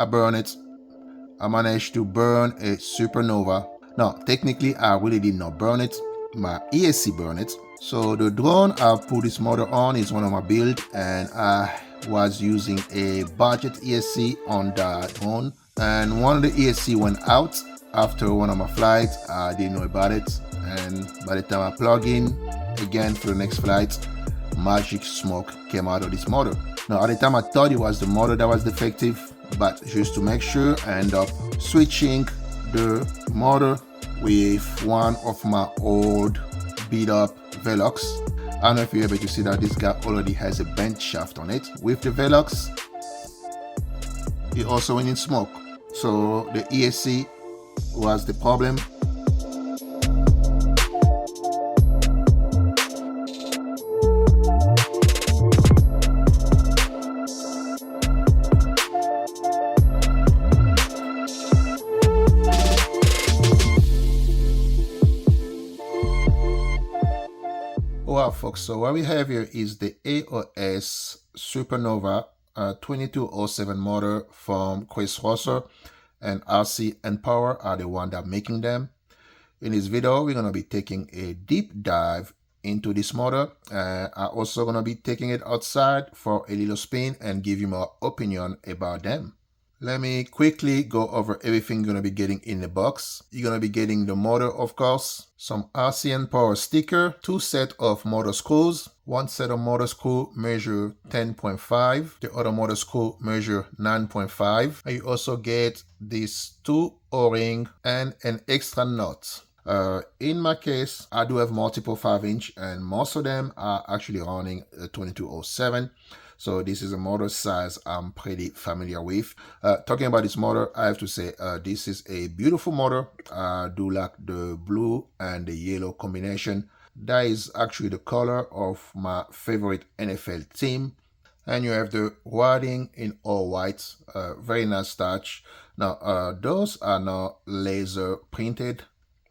I burn it. I managed to burn a Supernova. Now, technically, I really did not burn it. My ESC burned it. So the drone I put this motor on is one of my build, and I was using a budget ESC on that drone. And one of the ESC went out after one of my flights. I didn't know about it. And by the time I plug in again for the next flight, magic smoke came out of this motor. Now, at the time I thought it was the motor that was defective, but just to make sure, I end up switching the motor with one of my old beat up Velox. I don't know if you're able to see that this guy already has a bent shaft on it. With the Velox, it also went in smoke. So the ESC was the problem. Well, folks, so what we have here is the AOSRC Supernova 2207 motor from AOSRC, and RC and Power are the one that are making them. In this video, we're going to be taking a deep dive into this motor. I'm also going to be taking it outside for a little spin and give you my opinion about them. Let me quickly go over everything you're going to be getting in the box. You're going to be getting the motor, of course, some RC and Power sticker, 2 sets of motor screws. One set of motor screw measure 10.5, the other motor screw measure 9.5. And you also get these 2 O-ring and an extra nut. In my case, I do have multiple 5-inch, and most of them are actually running a 2207. So this is a motor size I'm pretty familiar with. Talking about this motor, I have to say this is a beautiful motor. I do like the blue and the yellow combination. That is actually the color of my favorite NFL team. And you have the wording in all white. Very nice touch. Now, those are not laser printed.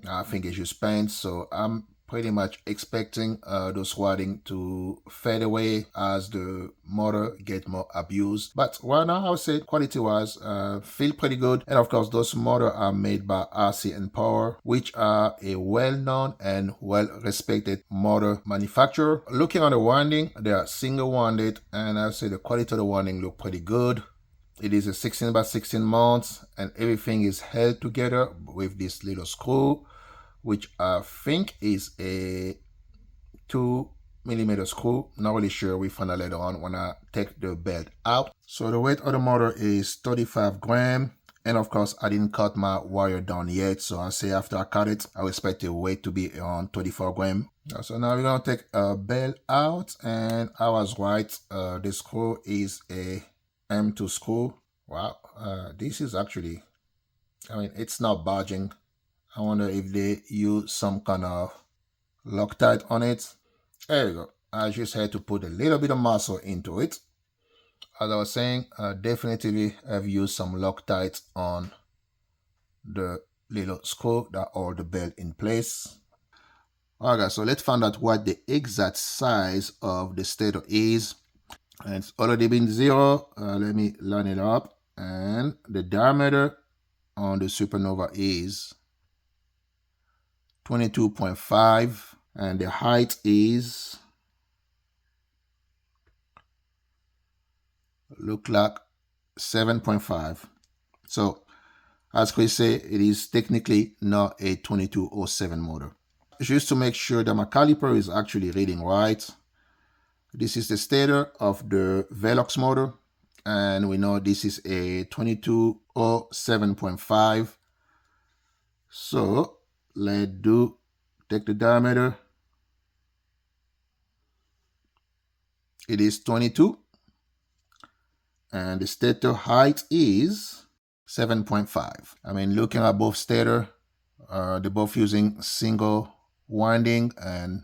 I think it's just paint, so I'm pretty much expecting those wording to fade away as the motor get more abused. But right now, I would say quality-wise, feel pretty good. And of course, those motors are made by RC and Power, which are a well-known and well-respected motor manufacturer. Looking at the winding, they are single winded, and I would say the quality of the winding look pretty good. It is a 16 by 16 mount, and everything is held together with this little screw, which I think is a 2mm screw. Not really sure. We find out later on when I take the belt out. So the weight of the motor is 35 grams. And of course, I didn't cut my wire down yet. So I say after I cut it, I expect the weight to be around 24 grams. So now we're going to take a belt out. And I was right. The screw is a M2 screw. Wow. This is actually, it's not budging. I wonder if they use some kind of Loctite on it. There we go. I just had to put a little bit of muscle into it. As I was saying, I definitely have used some Loctite on the little screw that hold the belt in place. Alright, so let's find out what the exact size of the stator is. And it's already been 0. Let me line it up. And the diameter on the Supernova is 22.5, and the height is look like 7.5. So as Chris said, it is technically not a 2207 motor. Just to make sure that my caliper is actually reading right, this is the stator of the Velox motor, and we know this is a 2207.5. So let's take the diameter. It is 22. And the stator height is 7.5. Looking at both stator, they're both using single winding, and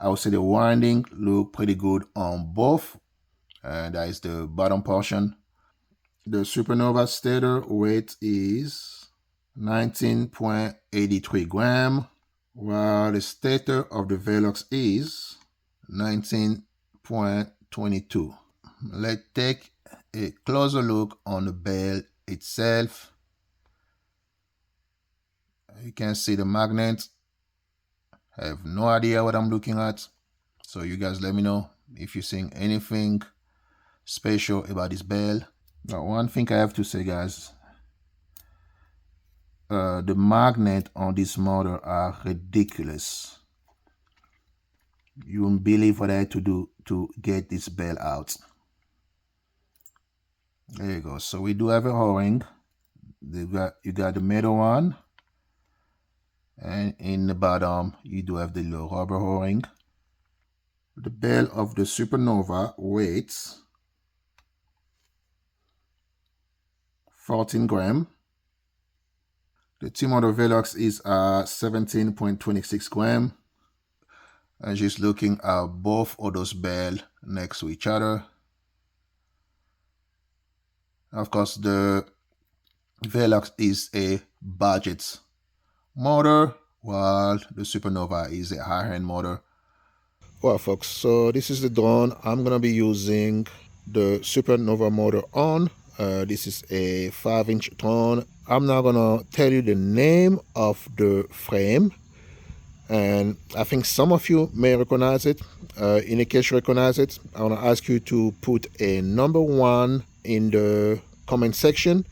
I would say the winding look pretty good on both. And that is the bottom portion. The Supernova stator weight is 19.83 grams, while the stator of the Velox is 19.22. Let's take a closer look on the belt itself. You can see the magnet. I have no idea what I'm looking at. So you guys let me know if you're seeing anything special about this bell. Now, one thing I have to say, guys, the magnet on this motor are ridiculous. You won't believe what I had to do to get this bell out. There you go. So we do have a O-ring. You got the middle one, and in the bottom you do have the little rubber O-ring. The bell of the Supernova weighs 14 grams. The T-motor Velox is 17.26 grams. And just looking at both of those bells next to each other. Of course, the Velox is a budget motor, while the Supernova is a high-end motor. Well, folks, so this is the drone I'm going to be using the Supernova motor on. This is a 5-inch drone. I'm not going to tell you the name of the frame, and I think some of you may recognize it. In case you recognize it, I want to ask you to put a number 1 in the comment section.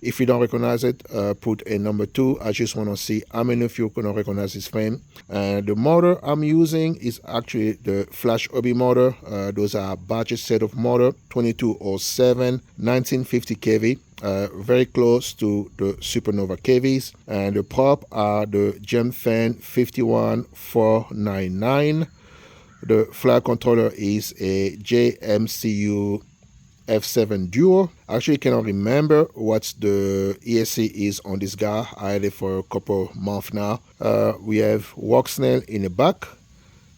If you don't recognize it, put a number 2. I just want to see how many of you are going to recognize this frame. The motor I'm using is actually the Flash Hobby motor. Those are budget set of motor, 2207, 1950 kV. Very close to the Supernova KVs. And the prop are the Gemfan 51499. The flight controller is a JMCU F7 Duo. Actually cannot remember what the ESC is on this guy. I had it for a couple months now. We have walk snail in the back.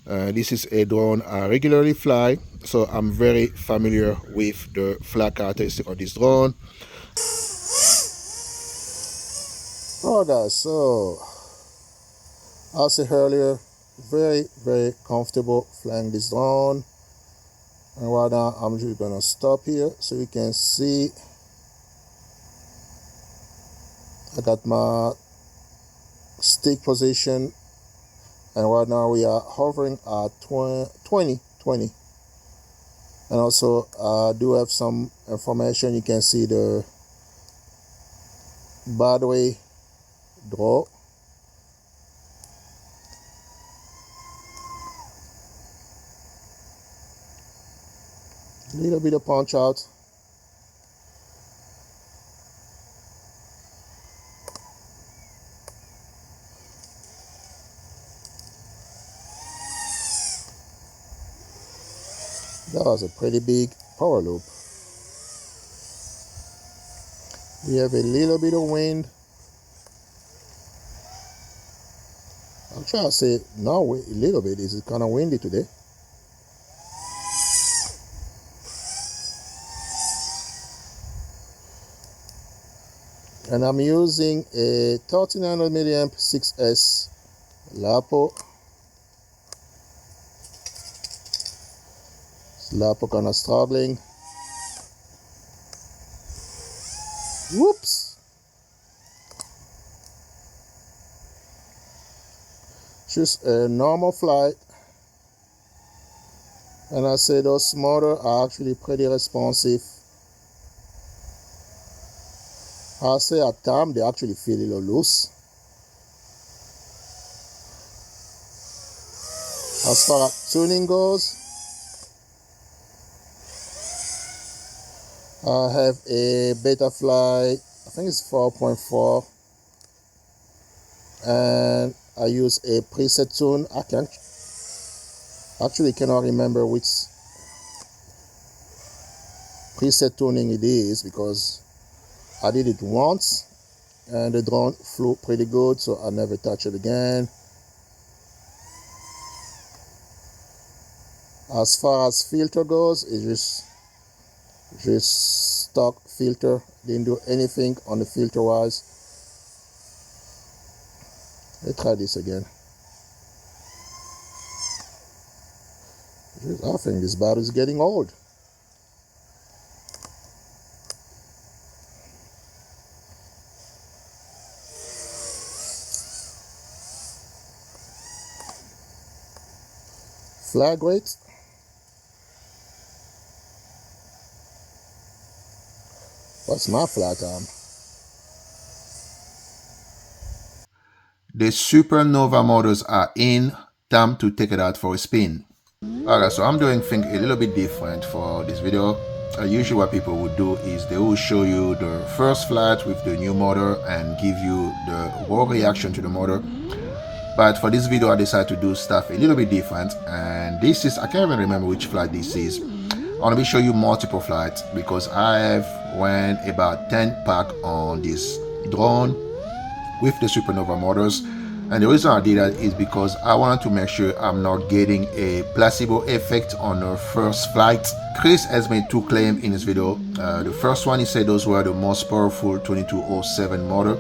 This is a drone I regularly fly, so I'm very familiar with the flight characteristic of this drone. Alright guys, so I said earlier, very comfortable flying this drone. And right now I'm just gonna stop here so you can see I got my stick position, and right now we are hovering at 20. And also I do have some information. You can see the battery draw. Little bit of punch out. That was a pretty big power loop. We have a little bit of wind. I'm trying to say now a little bit. It's kind of windy today. And I'm using a 1300 milliamp 6S LiPo. LiPo kind of struggling. Whoops! Just a normal flight. And I say those motors are actually pretty responsive. I say at times they actually feel a little loose. As far as tuning goes, I have a Betafly, I think it's 4.4, and I use a preset tune. I cannot remember which preset tuning it is because I did it once and the drone flew pretty good, so I never touched it again. As far as filter goes, it's just stock filter. Didn't do anything on the filter wise. Let's try this again. I think this battery is getting old. flag rate. What's my flag time? The Supernova motors are in. Time to take it out for a spin. Alright, so I'm doing things a little bit different for this video. Usually what people would do is they will show you the first flight with the new motor and give you the raw reaction to the motor. But for this video I decided to do stuff a little bit different, and this is, I can't even remember which flight this is. I want to show you multiple flights because I have went about 10 pack on this drone with the Supernova motors. And the reason I did that is because I wanted to make sure I'm not getting a placebo effect on the first flight. Chris has made two claims in his video. The first one, he said those were the most powerful 2207 motor.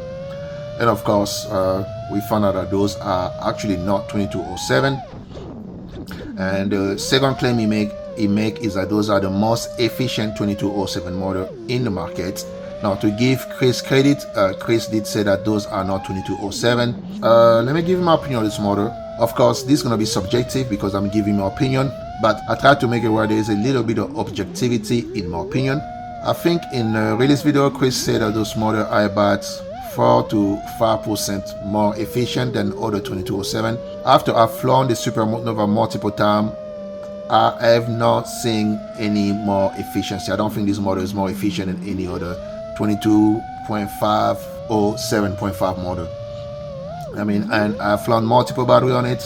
And of course, we found out that those are actually not 2207. And the second claim he make is that those are the most efficient 2207 motor in the market. Now, to give Chris credit, Chris did say that those are not 2207. Let me give you my opinion on this motor. Of course, this is going to be subjective because I'm giving my opinion, but I tried to make it where there is a little bit of objectivity in my opinion. I think in the release video, Chris said that those motors are about 4 to 5% more efficient than other 2207. After I've flown the Supernova multiple times, I have not seen any more efficiency. I don't think this motor is more efficient than any other 22.5 or 7.5 motor. I mean, and I've flown multiple battery on it,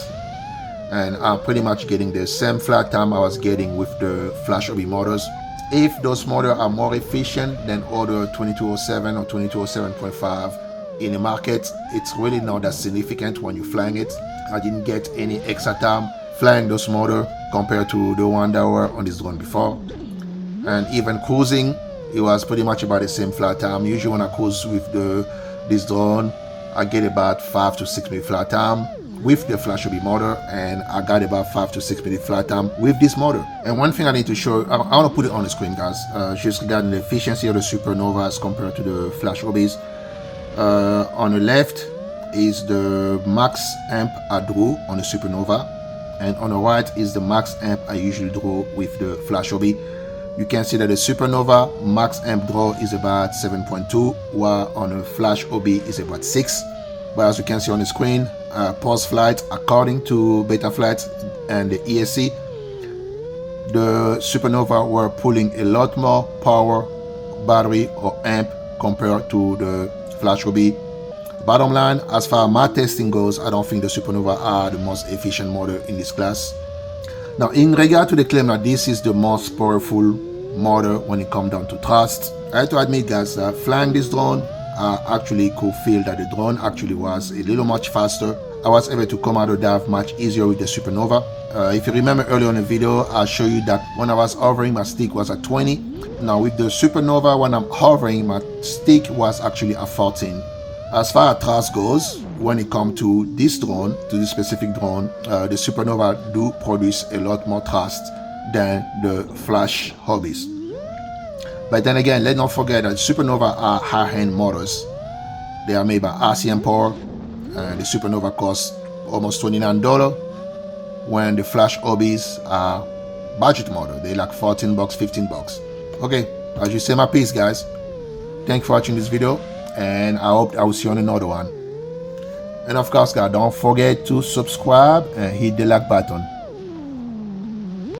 and I'm pretty much getting the same flight time I was getting with the Flash OB motors. If those motors are more efficient than other 2207 or 2207.5 in the market, it's really not that significant when you're flying it. I didn't get any extra time flying those motors compared to the one that were on this drone before. And even cruising, it was pretty much about the same flight time. Usually when I cruise with this drone, I get about 5 to 6 minute flight time with the Flash OB motor, and I got about 5 to 6 minute flight time with this motor. And one thing I need to show, I want to put it on the screen, guys, just regarding the efficiency of the Supernovas compared to the Flash OBs. On the left is the max amp I drew on the Supernova, and on the right is the max amp I usually draw with the Flash OB. You can see that the Supernova max amp draw is about 7.2, while on the Flash OB is about 6. But as you can see on the screen, post flight, according to Betaflight and the ESC, the Supernova were pulling a lot more power, battery or amp compared to the Flash OB. Bottom line, as far as my testing goes, I don't think the Supernova are the most efficient motor in this class. Now, in regard to the claim that this is the most powerful motor when it comes down to thrust, I have to admit, guys, that flying this drone, I actually could feel that the drone actually was a little much faster. I was able to come out of dive much easier with the Supernova. If you remember earlier in the video, I showed you that when I was hovering, my stick was at 20. Now with the Supernova, when I'm hovering, my stick was actually at 14. As far as thrust goes, when it comes to this drone, to this specific drone, the Supernova do produce a lot more thrust than the Flash hobbies. But then again, let's not forget that Supernova are high-end motors. They are made by RCM Power, and the Supernova costs almost $29, when the Flash hobbies are budget model. They like $14, $15. Okay, as you say my piece, guys. Thanks for watching this video, and I hope I will see you on another one. And of course, guys, don't forget to subscribe and hit the like button.